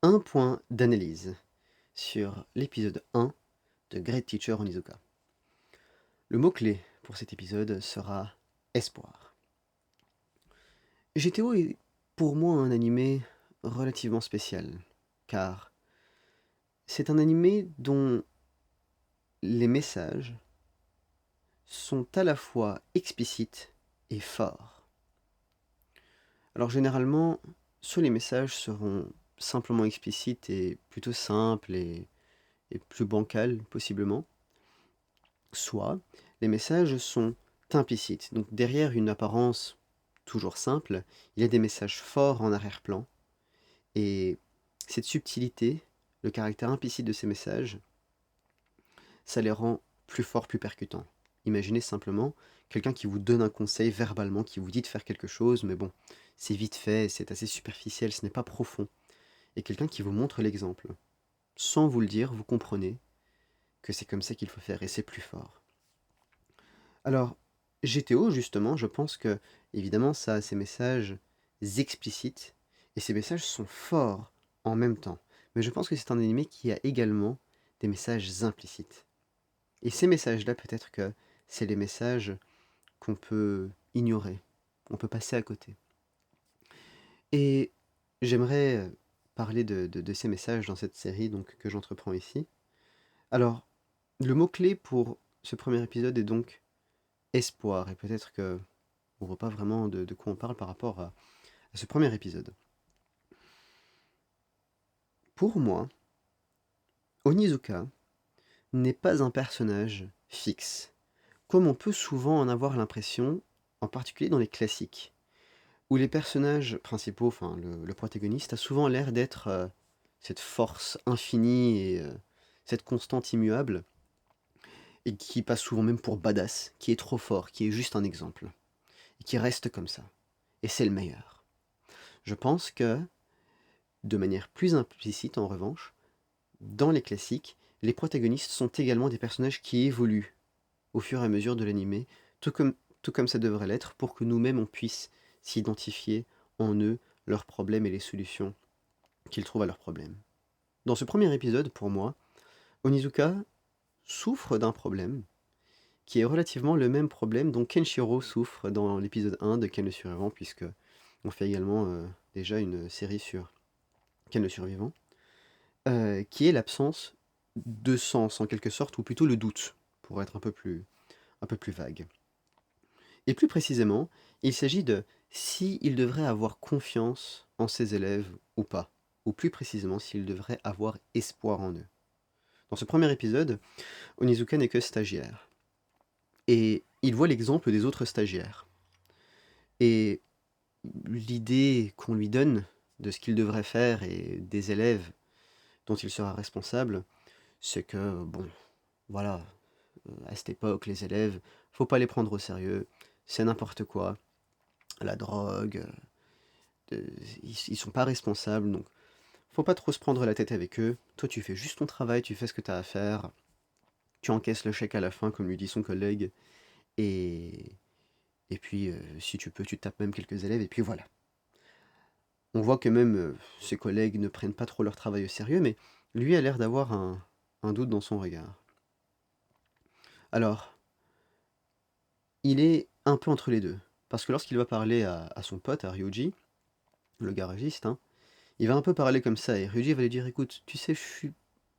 Un point d'analyse sur l'épisode 1 de Great Teacher Onizuka. Le mot-clé pour cet épisode sera espoir. GTO est pour moi un animé relativement spécial, car c'est un animé dont les messages sont à la fois explicites et forts. Alors généralement, soit les messages seront simplement explicites et plutôt simples et plus bancals possiblement, soit les messages sont implicites. Donc derrière une apparence toujours simple, il y a des messages forts en arrière-plan. Et cette subtilité, le caractère implicite de ces messages, ça les rend plus forts, plus percutants. Imaginez simplement quelqu'un qui vous donne un conseil verbalement, qui vous dit de faire quelque chose, mais bon, c'est vite fait, c'est assez superficiel, ce n'est pas profond. Et quelqu'un qui vous montre l'exemple. Sans vous le dire, vous comprenez que c'est comme ça qu'il faut faire, et c'est plus fort. Alors, GTO, justement, je pense que, évidemment, ça a ces messages explicites, et ces messages sont forts en même temps. Mais je pense que c'est un animé qui a également des messages implicites. Et ces messages-là, peut-être que c'est les messages qu'on peut ignorer, on peut passer à côté. Et j'aimerais parler de ces messages dans cette série donc, que j'entreprends ici. Alors, le mot-clé pour ce premier épisode est donc espoir, et peut-être que on voit pas vraiment de quoi on parle par rapport à ce premier épisode. Pour moi, Onizuka n'est pas un personnage fixe, comme on peut souvent en avoir l'impression, en particulier dans les classiques, où les personnages principaux, enfin le protagoniste, a souvent l'air d'être cette force infinie et cette constante immuable, et qui passe souvent même pour badass, qui est trop fort, qui est juste un exemple, et qui reste comme ça. Et c'est le meilleur. Je pense que, de manière plus implicite en revanche, dans les classiques, les protagonistes sont également des personnages qui évoluent au fur et à mesure de l'animé, tout comme, tout comme ça devrait l'être, pour que nous-mêmes on puisse s'identifier en eux leurs problèmes et les solutions qu'ils trouvent à leurs problèmes. Dans ce premier épisode, pour moi, Onizuka souffre d'un problème qui est relativement le même problème dont Kenshiro souffre dans l'épisode 1 de Ken le Survivant, puisque on fait également déjà une série sur Ken le Survivant, qui est l'absence de sens en quelque sorte, ou plutôt le doute, pour être un peu plus vague. Et plus précisément, il s'agit de si il devrait avoir confiance en ses élèves ou pas, ou plus précisément s'il devrait avoir espoir en eux. Dans ce premier épisode, Onizuka n'est que stagiaire, et il voit l'exemple des autres stagiaires. Et l'idée qu'on lui donne de ce qu'il devrait faire et des élèves dont il sera responsable, c'est que, bon, voilà, à cette époque, les élèves, faut pas les prendre au sérieux, c'est n'importe quoi, la drogue, ils sont pas responsables, donc faut pas trop se prendre la tête avec eux. Toi, tu fais juste ton travail, tu fais ce que tu as à faire, tu encaisses le chèque à la fin, comme lui dit son collègue, et, et puis, si tu peux, tu tapes même quelques élèves, et puis voilà. On voit que même ses collègues ne prennent pas trop leur travail au sérieux, mais lui a l'air d'avoir un doute dans son regard. Alors, il est un peu entre les deux. Parce que lorsqu'il va parler à son pote, à Ryuji, le garagiste, hein, il va un peu parler comme ça, et Ryuji va lui dire, écoute, tu sais, je suis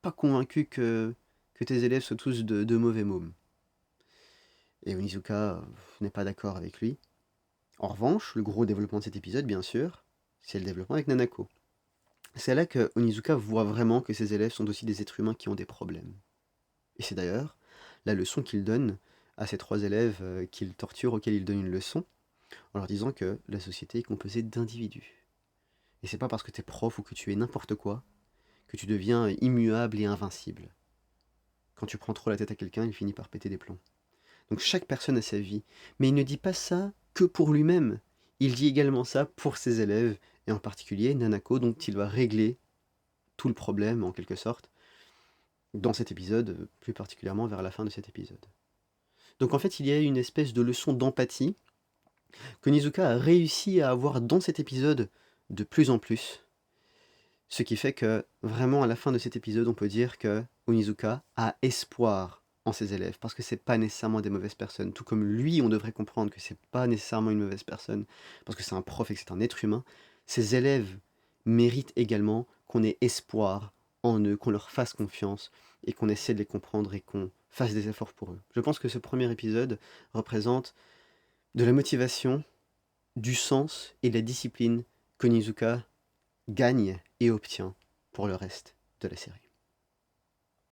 pas convaincu que tes élèves soient tous de mauvais mômes. Et Onizuka n'est pas d'accord avec lui. En revanche, le gros développement de cet épisode, bien sûr, c'est le développement avec Nanako. C'est là que Onizuka voit vraiment que ses élèves sont aussi des êtres humains qui ont des problèmes. Et c'est d'ailleurs la leçon qu'il donne à ces trois élèves qu'il torture, auxquels il donne une leçon, en leur disant que la société est composée d'individus. Et c'est pas parce que t'es prof ou que tu es n'importe quoi que tu deviens immuable et invincible. Quand tu prends trop la tête à quelqu'un, il finit par péter des plombs. Donc chaque personne a sa vie, mais il ne dit pas ça que pour lui-même. Il dit également ça pour ses élèves, et en particulier Nanako, dont il va régler tout le problème en quelque sorte, dans cet épisode, plus particulièrement vers la fin de cet épisode. Donc en fait, il y a une espèce de leçon d'empathie que Nizuka a réussi à avoir dans cet épisode de plus en plus. Ce qui fait que, vraiment, à la fin de cet épisode, on peut dire que Onizuka a espoir en ses élèves, parce que c'est pas nécessairement des mauvaises personnes. Tout comme lui, on devrait comprendre que c'est pas nécessairement une mauvaise personne, parce que c'est un prof et que c'est un être humain. Ses élèves méritent également qu'on ait espoir en eux, qu'on leur fasse confiance, et qu'on essaie de les comprendre et qu'on fasse des efforts pour eux. Je pense que ce premier épisode représente de la motivation, du sens et de la discipline qu'Onizuka gagne et obtient pour le reste de la série.